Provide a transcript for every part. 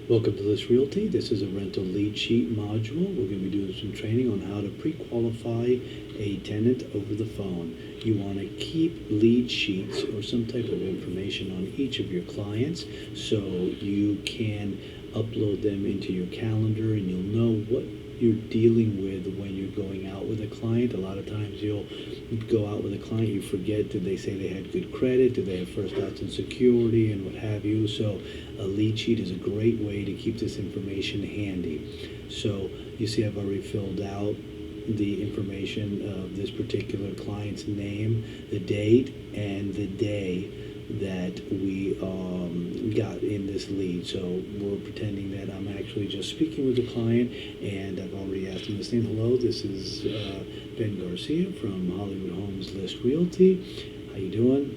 Welcome to List Realty. This is a rental lead sheet module. We're going to be doing some training on how to pre-qualify a tenant over the phone. You want to keep lead sheets or some type of information on each of your clients so you can upload them into your calendar and you'll know what you're dealing with when you're going out with a client. A lot of times you'll go out with a client, you forget, did they say they had good credit, did they have first outs in security, and what have you. So a lead sheet is a great way to keep this information handy. So you see I've already filled out the information of this particular client's name, the date, and the day that we got in this lead. So we're pretending that I'm actually just speaking with the client, and I've already asked him his name. Hello, this is Ben Garcia from Hollywood Homes List Realty. How you doing?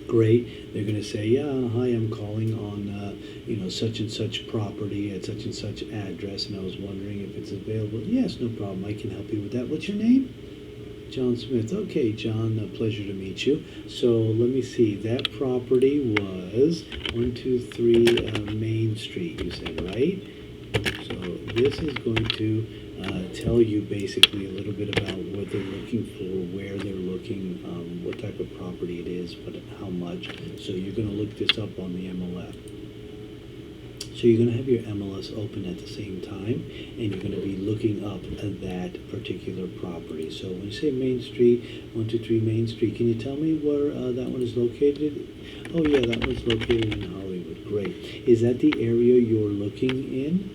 Great. They're going to say, yeah, hi, I'm calling on such and such property at such and such address, and I was wondering if it's available. Yes, no problem, I can help you with that. What's your name? John Smith. Okay, John, a pleasure to meet you. So let me see, that property was 123 Main Street, you said, right? So this is going to tell you basically a little bit about what they're looking for, where they're looking, what type of property it is, but how much. So you're going to look this up on the MLS. So you're going to have your MLS open at the same time, and you're going to be looking up that particular property. So when you say Main Street, 123 Main Street, can you tell me where that one is located? Oh yeah, that one's located in Hollywood. Great. Is that the area you're looking in?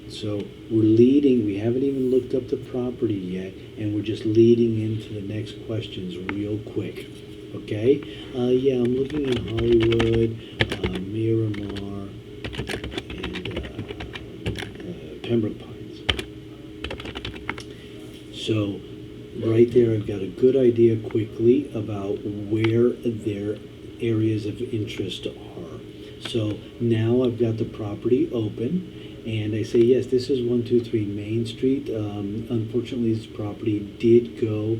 So we're leading, we haven't even looked up the property yet, and we're just leading into the next questions real quick. Okay? Yeah, I'm looking in Hollywood, Miramar, and Pembroke Pines. So right there, I've got a good idea quickly about where their areas of interest are. So now I've got the property open, and I say, yes, this is 123 Main Street. Unfortunately, this property did go,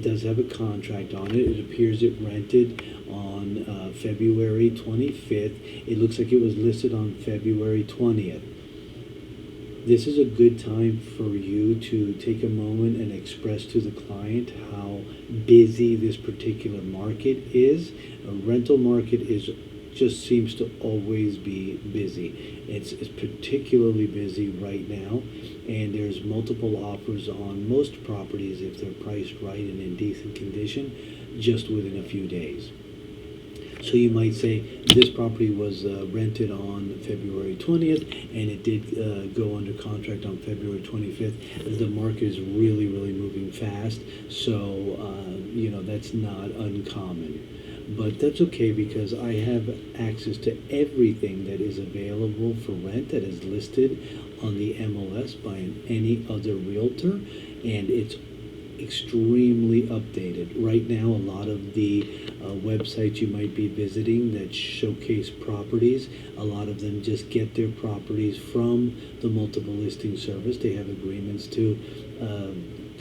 does have a contract on it. It appears it rented on February 25th. It looks like it was listed on February 20th. This is a good time for you to take a moment and express to the client how busy this particular market is. A rental market just seems to always be busy. It's particularly busy right now, and there's multiple offers on most properties if they're priced right and in decent condition just within a few days. So you might say this property was rented on February 20th, and it did go under contract on February 25th. The market is really, really moving fast, so that's not uncommon. But that's okay because I have access to everything that is available for rent that is listed on the MLS by any other realtor, and it's extremely updated. Right now, a lot of the websites you might be visiting that showcase properties, a lot of them just get their properties from the multiple listing service. They have agreements to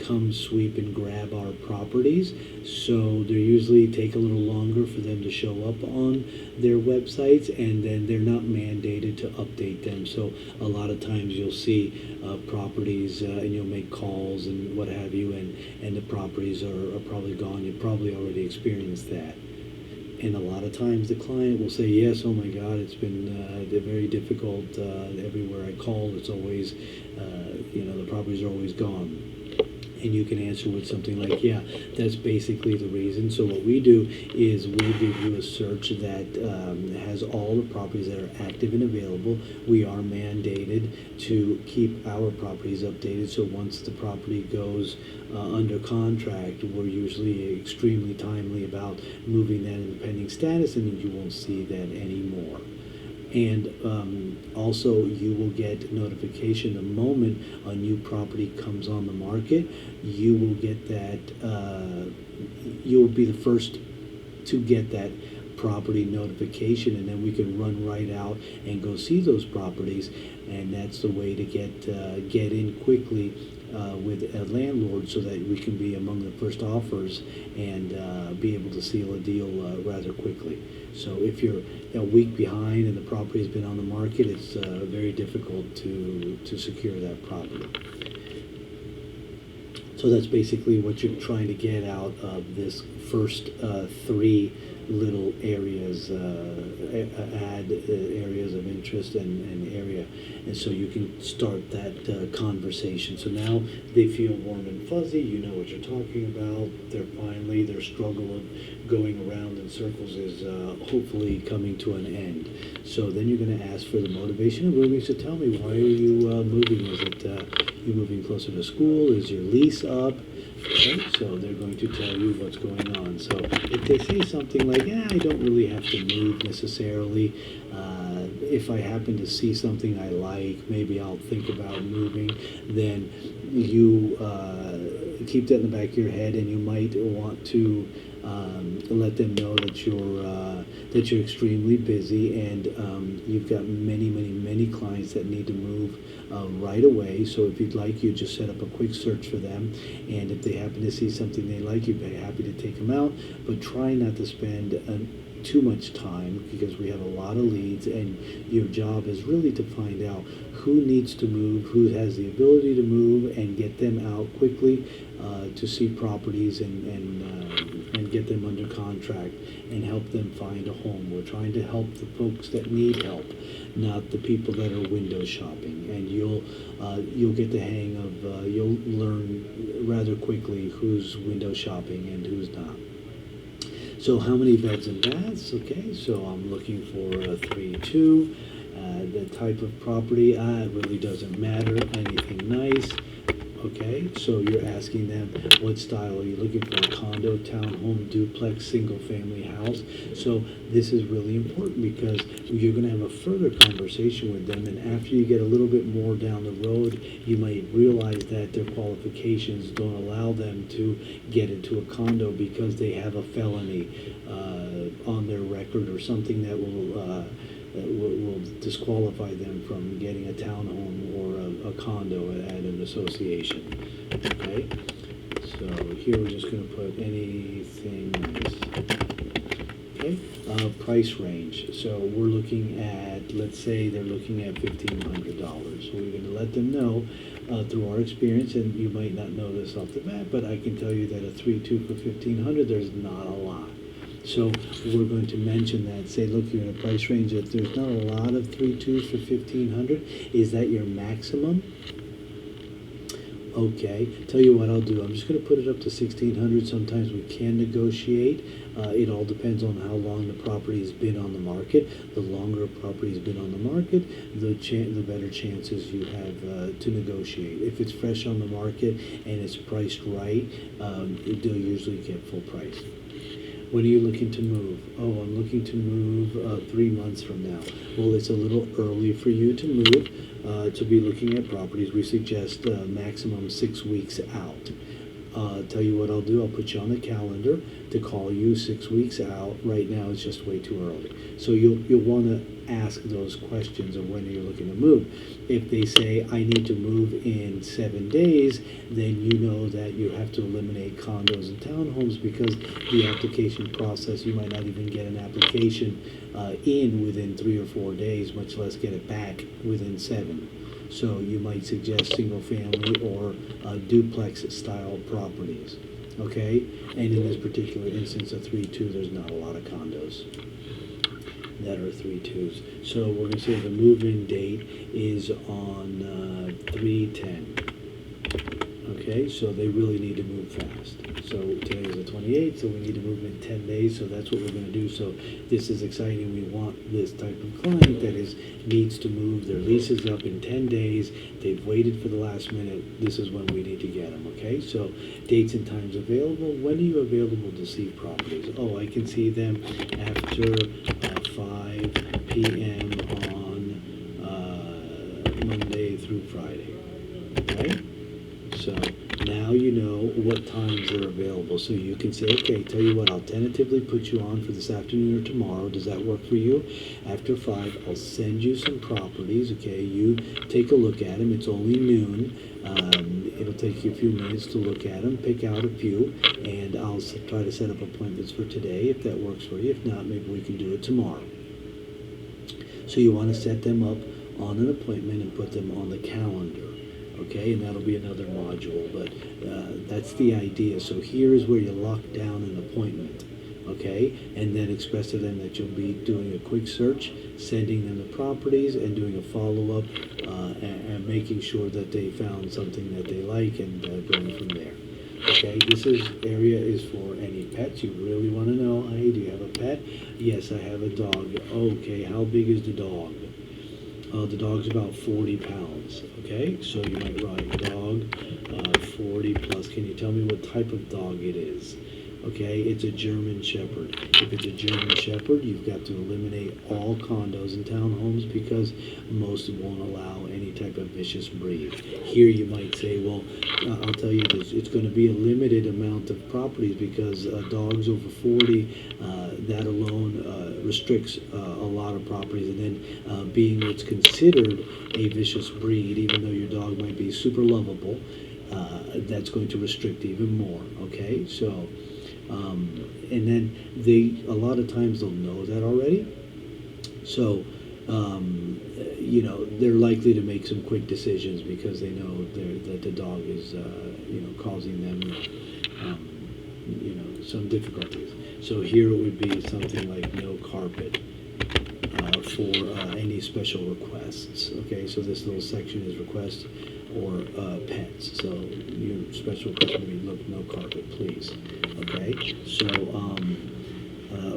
come sweep and grab our properties, so they usually take a little longer for them to show up on their websites, and then they're not mandated to update them. So a lot of times you'll see properties and you'll make calls and what have you, and the properties are probably gone. You've probably already experienced that. And a lot of times the client will say, yes, oh my God, it's been very difficult. Everywhere I call, it's always, the properties are always gone. And you can answer with something like, yeah, that's basically the reason. So what we do is we'll give you a search that has all the properties that are active and available. We are mandated to keep our properties updated. So once the property goes under contract, we're usually extremely timely about moving that in the pending status, and you won't see that anymore. And also, you will get notification the moment a new property comes on the market. You will get that, you'll be the first to get that property notification, and then we can run right out and go see those properties. And that's the way to get in quickly with a landlord so that we can be among the first offers and be able to seal a deal rather quickly. So if you're a week behind and the property's been on the market, it's very difficult to secure that property. So that's basically what you're trying to get out of this first three little areas, add areas of interest and area. And so you can start that conversation. So now they feel warm and fuzzy, you know what you're talking about. Their struggle of going around in circles is hopefully coming to an end. So then you're going to ask for the motivation of moving. So tell me, why are you moving? Is it you moving closer to school? Is your lease up? Okay, so they're going to tell you what's going on. So if they say something like, I don't really have to move necessarily. If I happen to see something I like, maybe I'll think about moving, then you keep that in the back of your head, and you might want to let them know that you're extremely busy and you've got many clients that need to move right away. So if you'd like, you just set up a quick search for them, and if they happen to see something they like, you'd be happy to take them out, but try not to spend too much time, because we have a lot of leads, and your job is really to find out who needs to move, who has the ability to move, and get them out quickly to see properties and get them under contract and help them find a home. We're trying to help the folks that need help, not the people that are window shopping. And you'll get the hang of, you'll learn rather quickly who's window shopping and who's not. So how many beds and baths? Okay, so I'm looking for a 3-2. The type of property, it really doesn't matter. Anything nice. Okay, so you're asking them, what style are you looking for? A condo, townhome, duplex, single-family house. So this is really important, because you're going to have a further conversation with them, and after you get a little bit more down the road, you might realize that their qualifications don't allow them to get into a condo because they have a felony on their record or something that will disqualify them from getting a townhome or a condo at an association. Okay, so here we're just going to put anything nice. Okay, price range. So we're looking at, let's say they're looking at $1,500. So we're going to let them know through our experience, and you might not know this off the bat, but I can tell you that a 3-2 for $1,500, there's not a lot. So we're going to mention that, say, look, you're in a price range that there's not a lot of 3-2s for $1,500. Is that your maximum? Okay, tell you what I'll do. I'm just going to put it up to $1,600. Sometimes we can negotiate. It all depends on how long the property's been on the market. The longer a property's been on the market, the better chances you have to negotiate. If it's fresh on the market and it's priced right, they'll usually get full price. When are you looking to move? Oh, I'm looking to move 3 months from now. Well, it's a little early for you to move, to be looking at properties. We suggest maximum 6 weeks out. Tell you what I'll do. I'll put you on the calendar to call you 6 weeks out. Right now, it's just way too early. So you'll want to ask those questions of when you're looking to move. If they say, I need to move in 7 days, then you know that you have to eliminate condos and townhomes, because the application process, you might not even get an application in within 3 or 4 days, much less get it back within 7. So you might suggest single family or duplex style properties. Okay? And in this particular instance, a 3-2, there's not a lot of condos that are 3-2s. So we're going to say the move-in date is on 3/10. Okay, so they really need to move fast. So today is the 28th, so we need to move in 10 days, so that's what we're going to do. So this is exciting. We want this type of client that needs to move. Their lease is up in 10 days. They've waited for the last minute. This is when we need to get them, okay? So dates and times available. When are you available to see properties? Oh, I can see them after 5 p.m. on Monday through Friday, right? So now you know what times are available. So you can say, okay, tell you what, I'll tentatively put you on for this afternoon or tomorrow. Does that work for you? After 5, I'll send you some properties. Okay, you take a look at them. It's only noon. It'll take you a few minutes to look at them, pick out a few, and I'll try to set up appointments for today if that works for you. If not, maybe we can do it tomorrow. So you want to set them up on an appointment and put them on the calendar. Okay, and that'll be another module, but that's the idea. So here is where you lock down an appointment, okay, and then express to them that you'll be doing a quick search, sending them the properties, and doing a follow-up, and making sure that they found something that they like, and going from there. Okay, this area is for any pets. You really want to know, hey, do you have a pet? Yes, I have a dog. Okay, how big is the dog? The dog's about 40 pounds, okay? So you might write dog 40 plus. Can you tell me what type of dog it is? Okay, it's a German Shepherd. If it's a German Shepherd, you've got to eliminate all condos and townhomes because most won't allow any type of vicious breed. Here you might say, well, I'll tell you this, it's going to be a limited amount of properties because dogs over 40, that alone restricts a lot of properties. And then being what's considered a vicious breed, even though your dog might be super lovable, that's going to restrict even more, okay? So, and then a lot of times they'll know that already. So, you know, they're likely to make some quick decisions because they know that the dog is, you know, causing them, you know, some difficulties. So here it would be something like no carpet for any special requests. Okay, so this little section is requests or pets. So your special request would be, look, no carpet, please. Okay, so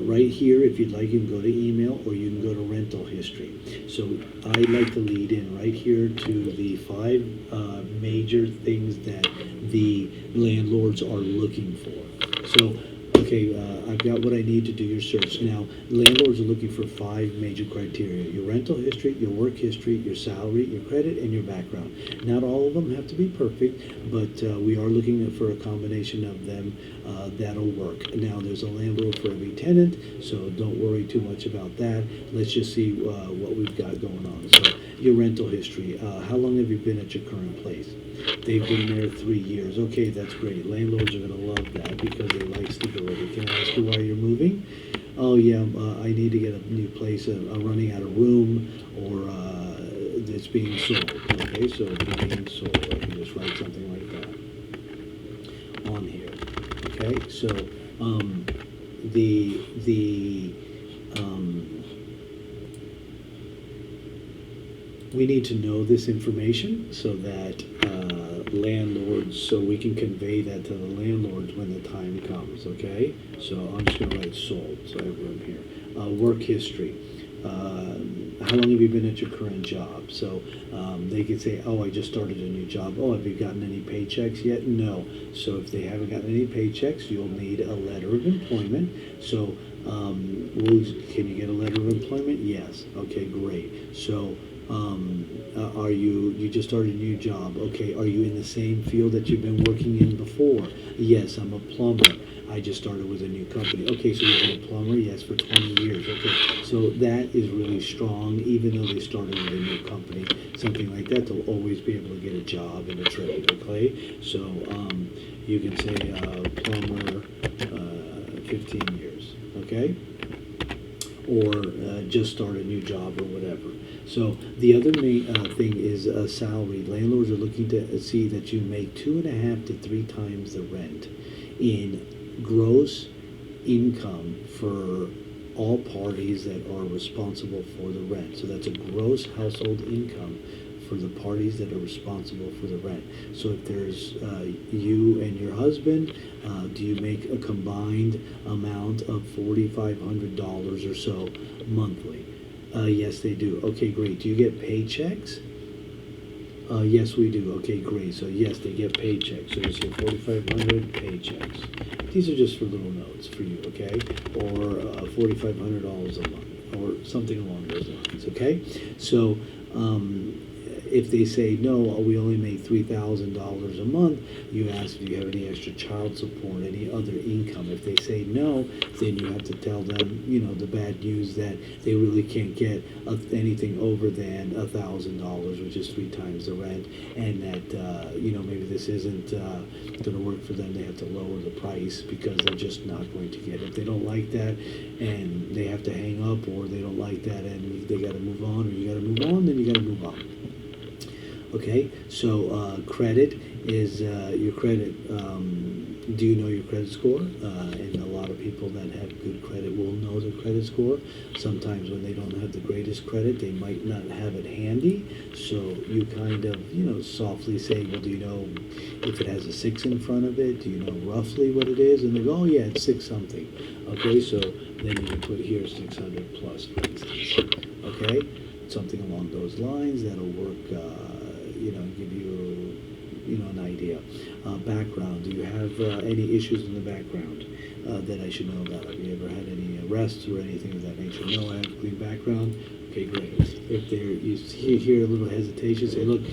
right here, if you'd like, you can go to email or you can go to rental history. So I like to lead in right here to the 5 major things that the landlords are looking for. So, okay, I've got what I need to do your search. Now, landlords are looking for 5 major criteria: your rental history, your work history, your salary, your credit, and your background. Not all of them have to be perfect, but we are looking for a combination of them that'll work. Now, there's a landlord for every tenant, so don't worry too much about that. Let's just see what we've got going on. So, your rental history. How long have you been at your current place? They've been there 3 years. Okay, that's great. Landlords are going to love that because they like stability. Can I ask you why you're moving? Oh, yeah, I need to get a new place. I'm running out of room, or it's being sold. Okay, so being sold. I can just write something like that on here. Okay, so we need to know this information so that landlords, so we can convey that to the landlords when the time comes, okay? So I'm just going to write sold, so I have room here. Work history. How long have you been at your current job? So they could say, oh, I just started a new job. Oh, have you gotten any paychecks yet? No. So if they haven't gotten any paychecks, you'll need a letter of employment. So can you get a letter of employment? Yes. Okay, great. So are you just started a new job? Okay, are you in the same field that you've been working in before? Yes, I'm a plumber. I just started with a new company. Okay, so you've been a plumber? Yes, for 20 years. Okay, so that is really strong, even though they started with a new company. Something like that, they'll always be able to get a job in a trade, okay? So you can say plumber, 15 years, okay? Or just start a new job or whatever. So the other main thing is salary. Landlords are looking to see that you make 2.5 to 3 times the rent in gross income for all parties that are responsible for the rent. So that's a gross household income for the parties that are responsible for the rent. So if there's you and your husband, do you make a combined amount of $4,500 or so monthly? Yes, they do. Okay, great. Do you get paychecks? Yes, we do. Okay, great. So yes, they get paychecks. So you say 4,500 paychecks. These are just for little notes for you, okay? Or $4,500 a month, or something along those lines. Okay. So If they say no, we only make $3,000 a month, you ask, do you have any extra child support, any other income? If they say no, then you have to tell them, the bad news that they really can't get anything over than $1,000, which is 3 times the rent, and that maybe this isn't going to work for them. They have to lower the price because they're just not going to get it. If they don't like that and they have to hang up, or they don't like that and they got to move on, or you got to move on, then you got to move on. Okay, so credit is your credit. Do you know your credit score? And a lot of people that have good credit will know their credit score. Sometimes when they don't have the greatest credit, they might not have it handy. So you kind of, softly say, well, do you know if it has a 6 in front of it? Do you know roughly what it is? And they go, oh yeah, it's 6 something. Okay, so then you can put here 600 plus, for instance. Okay, something along those lines that'll work. Give you, an idea. Background. Do you have any issues in the background that I should know about? Have you ever had any arrests or anything of that nature? No, I have a clean background. Okay, great. If you hear a little hesitation, say, look,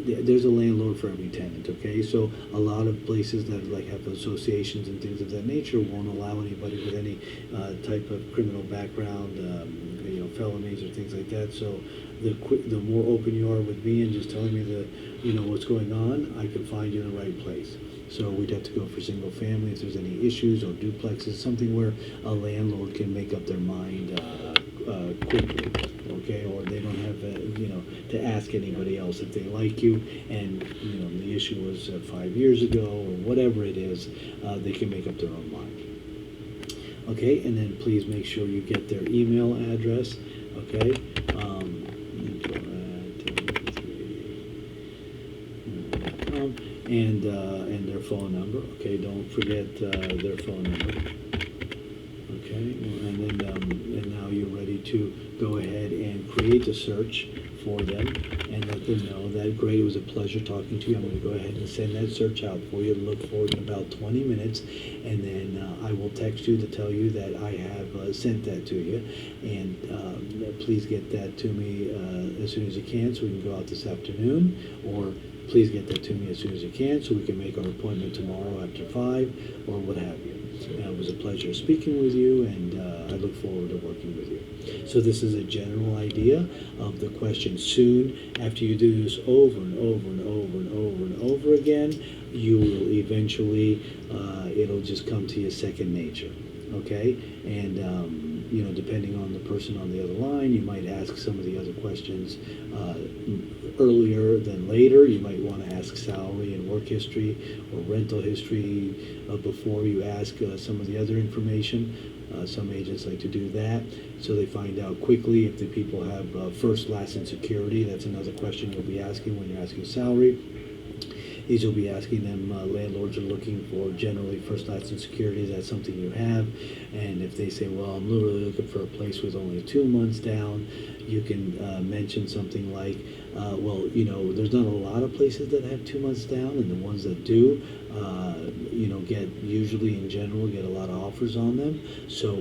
there's a landlord for every tenant, okay? So a lot of places that have associations and things of that nature won't allow anybody with any type of criminal background, felonies or things like that. So the more open you are with me and just telling me what's going on, I can find you in the right place. So we'd have to go for single family if there's any issues, or duplexes, something where a landlord can make up their mind quickly, okay? Or they don't have to ask anybody else if they like you, and the issue was 5 years ago or whatever it is, they can make up their own mind. Okay, and then please make sure you get their email address. Okay. And their phone number. Okay, don't forget their phone number. Okay, and now you're ready to go ahead and create a search for them and let them know that, great, it was a pleasure talking to you. I'm going to go ahead and send that search out for you. Look for it in about 20 minutes, and then I will text you to tell you that I have sent that to you. And please get that to me as soon as you can, so we can go out this afternoon, or please get that to me as soon as you can so we can make our appointment tomorrow after 5 or what have you. It was a pleasure speaking with you, and I look forward to working with you. So this is a general idea of the question. Soon, after you do this over and over and over and over and over again, you will eventually, it'll just come to you second nature. Okay? And, depending on the person on the other line, you might ask some of the other questions earlier than later. You might want to ask salary and work history or rental history before you ask some of the other information. Some agents like to do that, so they find out quickly if the people have first, last, and security. That's another question you'll be asking when you're asking salary. Is you'll be asking them, landlords are looking for generally first, last, and security. Is that something you have? And if they say, well, I'm literally looking for a place with only 2 months down, you can mention something like, there's not a lot of places that have 2 months down, and the ones that do, usually in general get a lot of offers on them. So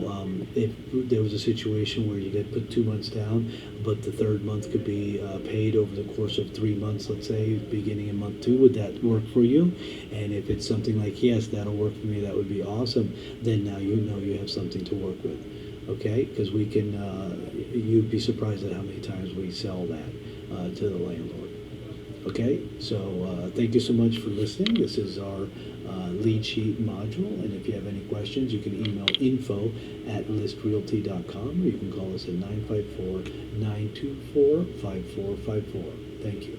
if there was a situation where you did put 2 months down, but the third month could be paid over the course of 3 months, let's say, beginning in month 2, would that work for you? And if it's something like, yes, that'll work for me, that would be awesome, then now you have something to work with. Okay, because we can, you'd be surprised at how many times we sell that to the landlord. Okay, so thank you so much for listening. This is our lead sheet module, and if you have any questions, you can email info@listrealty.com, or you can call us at 954-924-5454. Thank you.